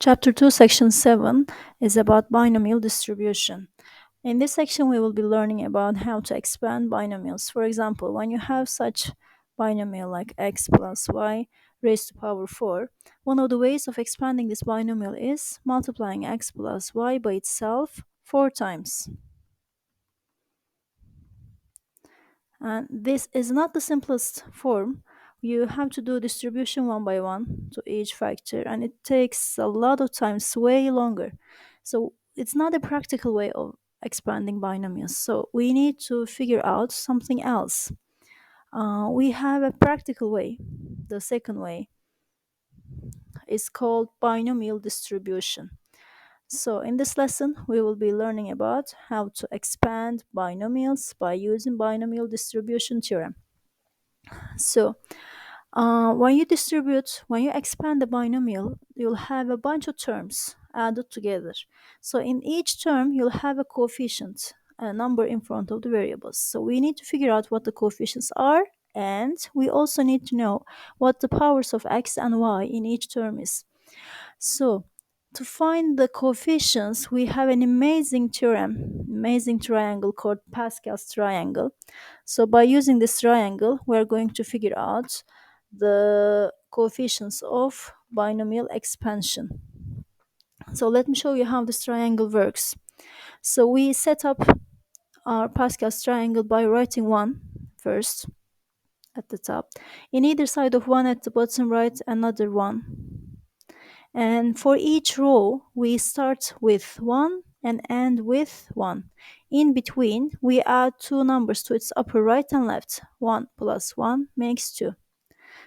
Chapter 2, Section 7 is about binomial distribution. In this section, we will be learning about how to expand binomials. For example, when you have such binomial like x plus y raised to power 4, one of the ways of expanding this binomial is multiplying x plus y by itself 4 times. And this is not the simplest form. You have to do distribution one by one to each factor, and it takes a lot of times, way longer. So it's not a practical way of expanding binomials. So we need to figure out something else. We have a practical way. The second way is called binomial distribution. So in this lesson, we will be learning about how to expand binomials by using binomial distribution theorem. So when you expand the binomial, you'll have a bunch of terms added together. So in each term, you'll have a coefficient, a number in front of the variables. So we need to figure out what the coefficients are, and we also need to know what the powers of x and y in each term is. So to find the coefficients, we have an amazing theorem, amazing triangle called Pascal's triangle. So by using this triangle, we're going to figure out the coefficients of binomial expansion. So let me show you how this triangle works. So we set up our Pascal's triangle by writing 1 first at the top. In either side of 1 at the bottom, write another 1. And for each row, we start with 1 and end with 1. In between, we add two numbers to its upper right and left. 1 plus 1 makes 2.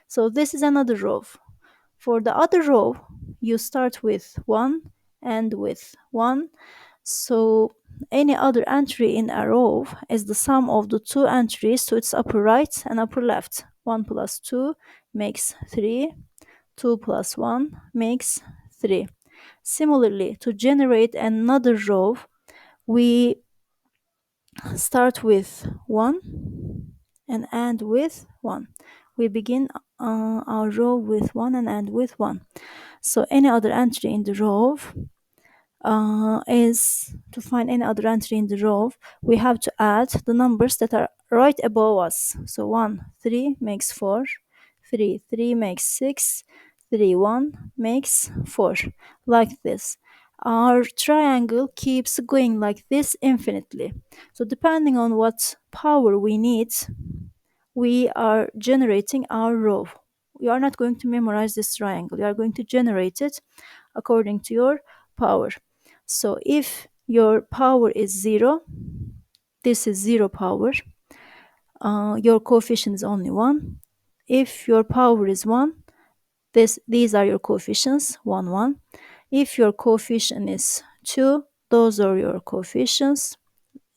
So this is another row. For the other row, you start with 1 and with 1. So any other entry in a row is the sum of the two entries to its upper right and upper left. 1 plus 2 makes 3. 2 plus 1 makes 3. Similarly, to generate another row, we start with 1 and end with 1. We begin our row with 1 and end with 1. So any other entry in the row is to find any other entry in the row, we have to add the numbers that are right above us. So 1, 3 makes 4, 3, 3 makes 6, 3, 1 makes 4, like this. Our triangle keeps going like this infinitely. So depending on what power we need, we are generating our row. We are not going to memorize this triangle. We are going to generate it according to your power. So if your power is 0, this is 0 power. Your coefficient is only 1. If your power is 1, these are your coefficients, 1, 1. If your coefficient is 2, those are your coefficients.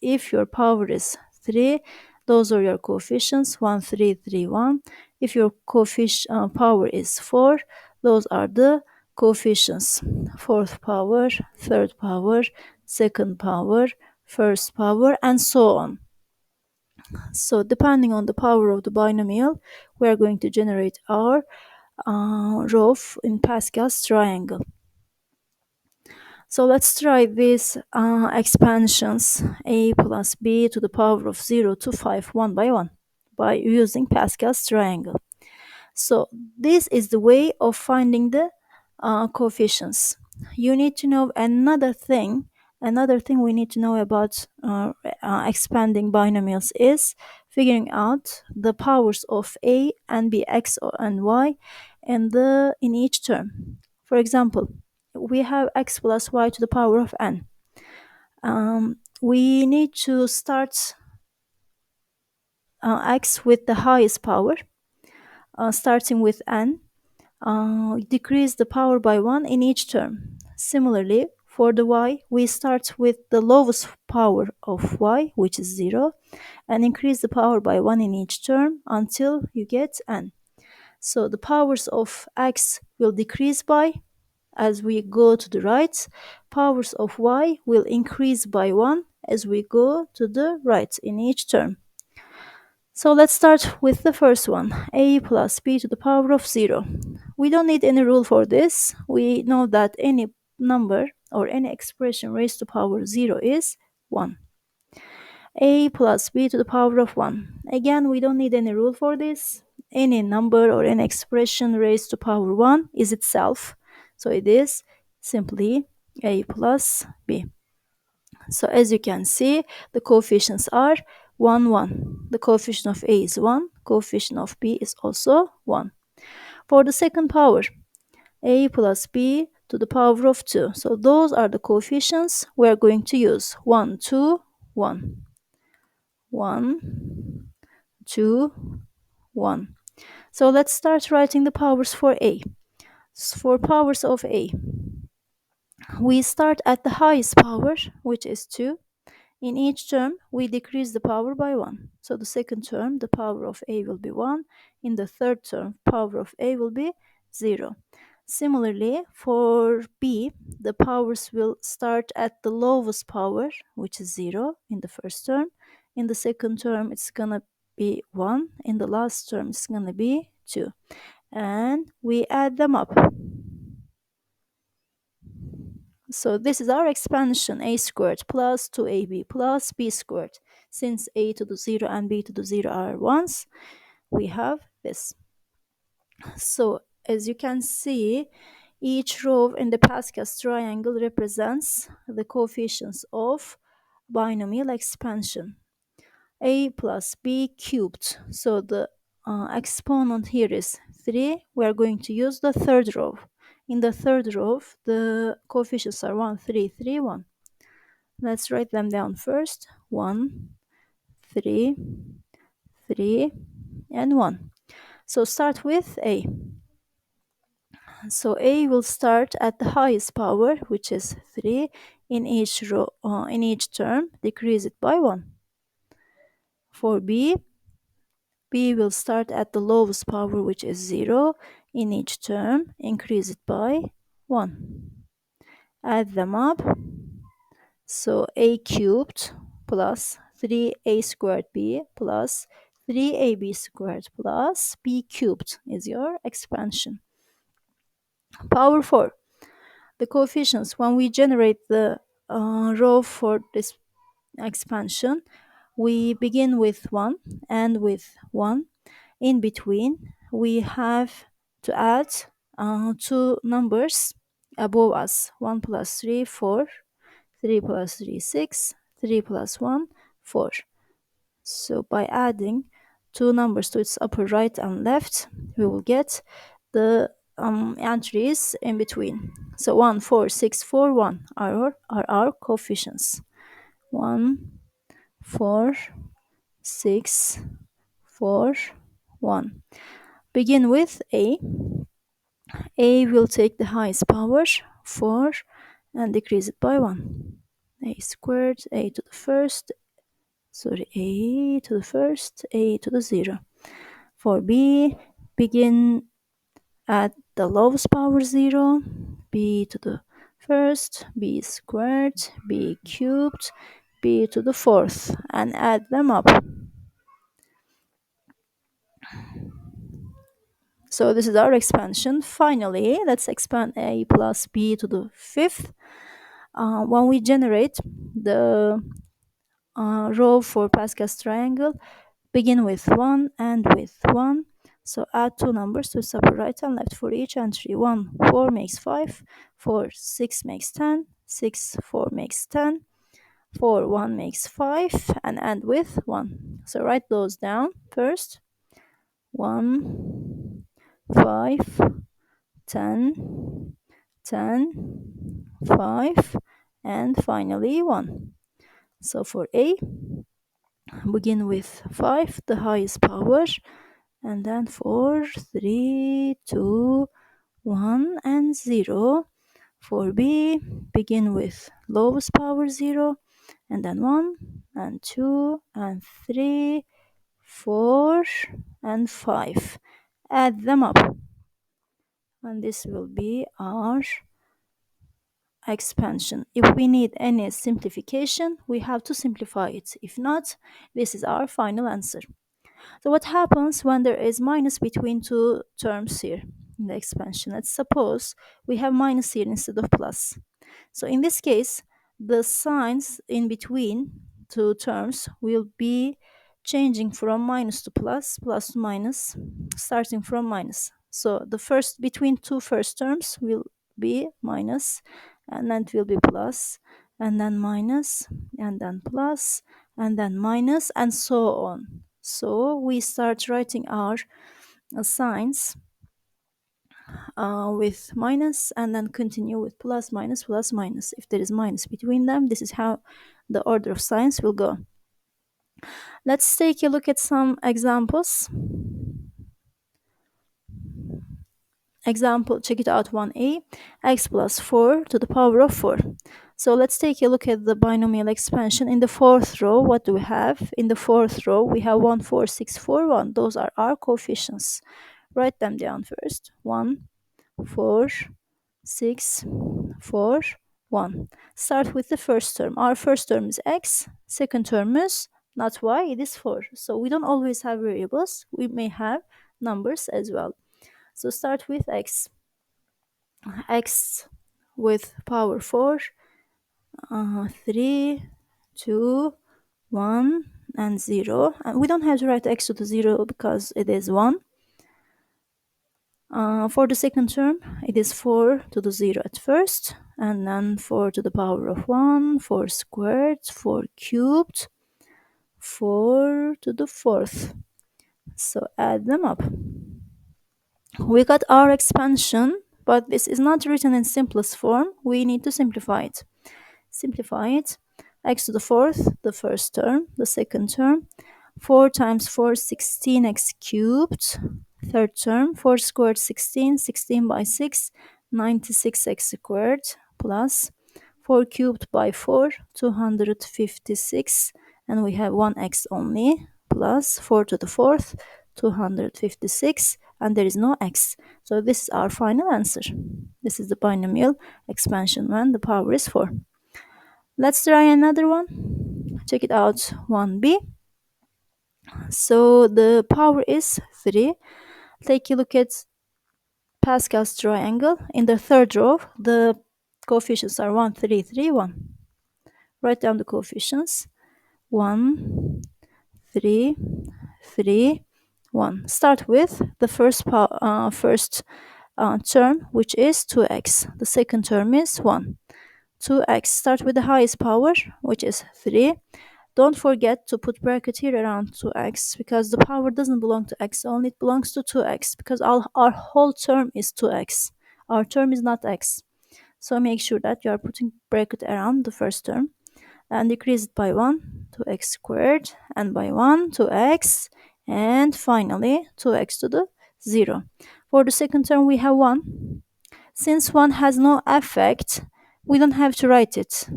If your power is 3, those are your coefficients, 1, 3, 3, 1. If your power is 4, those are the coefficients, fourth power, third power, second power, first power, and so on. So depending on the power of the binomial, we are going to generate our row in Pascal's triangle. So let's try these expansions, a plus b to the power of 0 to 5, one by one, by using Pascal's triangle. So this is the way of finding the coefficients. You need to know another thing we need to know about expanding binomials is figuring out the powers of a and b, x and y, in each term. For example, we have x plus y to the power of n. We need to start x with the highest power, starting with n. Decrease the power by 1 in each term. Similarly, for the y, we start with the lowest power of y, which is 0, and increase the power by 1 in each term until you get n. So the powers of x will decrease by, as we go to the right. Powers of y will increase by 1 as we go to the right in each term. So let's start with the first one, a plus b to the power of 0. We don't need any rule for this. We know that any number or any expression raised to power 0 is 1. A plus b to the power of 1. Again, we don't need any rule for this. Any number or any expression raised to power 1 is itself. So it is simply a plus b. So as you can see, the coefficients are 1, 1. The coefficient of a is 1. Coefficient of b is also 1. For the second power, a plus b to the power of 2. So those are the coefficients we are going to use. 1, 2, 1. 1, 2, 1. So let's start writing the powers for a. For powers of a, we start at the highest power, which is 2. In each term, we decrease the power by 1. So the second term, the power of a will be 1. In the third term, power of a will be 0. Similarly, for b, the powers will start at the lowest power, which is 0 in the first term. In the second term, it's going to be 1. In the last term, it's going to be 2. And we add them up. So this is our expansion, a squared plus 2ab plus b squared. Since a to the 0 and b to the 0 are ones, we have this. So as you can see, each row in the Pascal's triangle represents the coefficients of binomial expansion. A plus b cubed. So the exponent here is 3. We are going to use the third row. In the third row, the coefficients are 1, 3, 3, 1. Let's write them down first. 1, 3, 3, and 1. So start with a. So a will start at the highest power, which is 3. In each row, in each term, decrease it by 1. For b, b will start at the lowest power, which is 0. In each term, increase it by 1. Add them up. So a cubed plus 3a squared b plus 3ab squared plus b cubed is your expansion. Power 4. The coefficients, when we generate the row for this expansion, we begin with 1 and with 1. In between, we have to add two numbers above us. 1 plus 3, 4. 3 plus 3, 6. 3 plus 1, 4. So by adding two numbers to its upper right and left, we will get the entries in between. So 1, 4, 6, 4, 1 are our coefficients. 1, 4, 6, 4, 1. Begin with a. A will take the highest power, 4, and decrease it by 1. A squared, a to the first, a to the first, a to the 0. For b, begin at the lowest power 0, b to the first, b squared, b cubed, b to the fourth, and add them up. So this is our expansion. Finally, let's expand a plus b to the fifth. When we generate the row for Pascal's triangle, begin with 1 and with 1. So add two numbers to separate right and left for each entry. 1, 4 makes 5, 4, 6 makes 10, 6, 4 makes 10, 4, 1 makes 5, and end with 1. So write those down first. 1, 5, 10, 10, 5, and finally 1. So for A, begin with 5, the highest power, and then 4, 3, 2, 1, and 0. For B, begin with lowest power 0, and then 1, and 2, and 3, 4, and 5. Add them up. And this will be our expansion. If we need any simplification, we have to simplify it. If not, this is our final answer. So what happens when there is minus between two terms here in the expansion? Let's suppose we have minus here instead of plus. So in this case, the signs in between two terms will be changing from minus to plus, plus to minus, starting from minus. So the first between two first terms will be minus, and then it will be plus, and then minus, and then plus, and then minus, and so on. So we start writing our signs with minus, and then continue with plus, minus, plus, minus. If there is minus between them, this is how the order of signs will go. Let's take a look at some examples. Example, check it out, 1a, x plus 4 to the power of 4. So let's take a look at the binomial expansion. In the fourth row, what do we have? In the fourth row, we have 1, 4, 6, 4, 1. Those are our coefficients. Write them down first. 1, 4, 6, 4, 1. Start with the first term. Our first term is x. Second term is not y, it is 4. So we don't always have variables. We may have numbers as well. So start with x. X with power 4, 3, 2, 1, and 0. And we don't have to write x to the 0 because it is 1. For the second term, it is 4 to the 0 at first, and then 4 to the power of 1, 4 squared, 4 cubed, 4 to the fourth. So add them up. We got our expansion, but this is not written in simplest form. We need to simplify it. Simplify it. X to the fourth, the first term, the second term. 4 times 4, 16x cubed. Third term, 4 squared, 16, 16 by 6, 96x squared, plus 4 cubed by 4, 256, and we have 1x only, plus 4 to the fourth, 256, and there is no x. So this is our final answer. This is the binomial expansion when the power is 4. Let's try another one. Check it out, 1b. So the power is 3. Take a look at Pascal's triangle. In the third row, the coefficients are 1, 3, 3, 1. Write down the coefficients. 1, 3, 3, 1. Start with the first term, which is 2x. The second term is 1. 2x. Start with the highest power, which is 3. Don't forget to put bracket here around 2x, because the power doesn't belong to x only, it belongs to 2x, because our whole term is 2x. Our term is not x. So make sure that you are putting bracket around the first term, and decrease it by 1, 2x squared, and by 1, 2x, and finally 2x to the 0. For the second term, we have 1. Since 1 has no effect, we don't have to write it.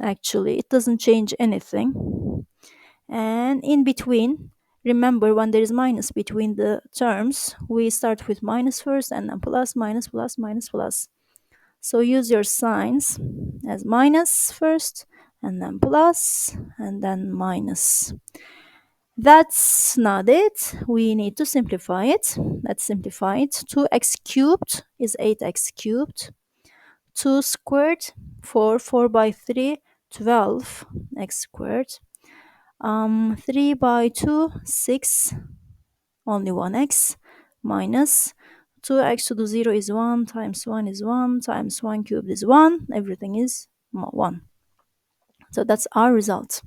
Actually, it doesn't change anything. And in between, remember, when there is minus between the terms, we start with minus first, and then plus, minus, plus, minus, plus. So use your signs as minus first, and then plus, and then minus. That's not it. We need to simplify it. Let's simplify it. 2x cubed is 8x cubed. 2 squared, 4, 4 by 3, 12 x squared. 3 by 2, 6, only 1x, minus 2x to the 0 is 1, times 1 is 1, times 1 cubed is 1, everything is 1. So that's our result.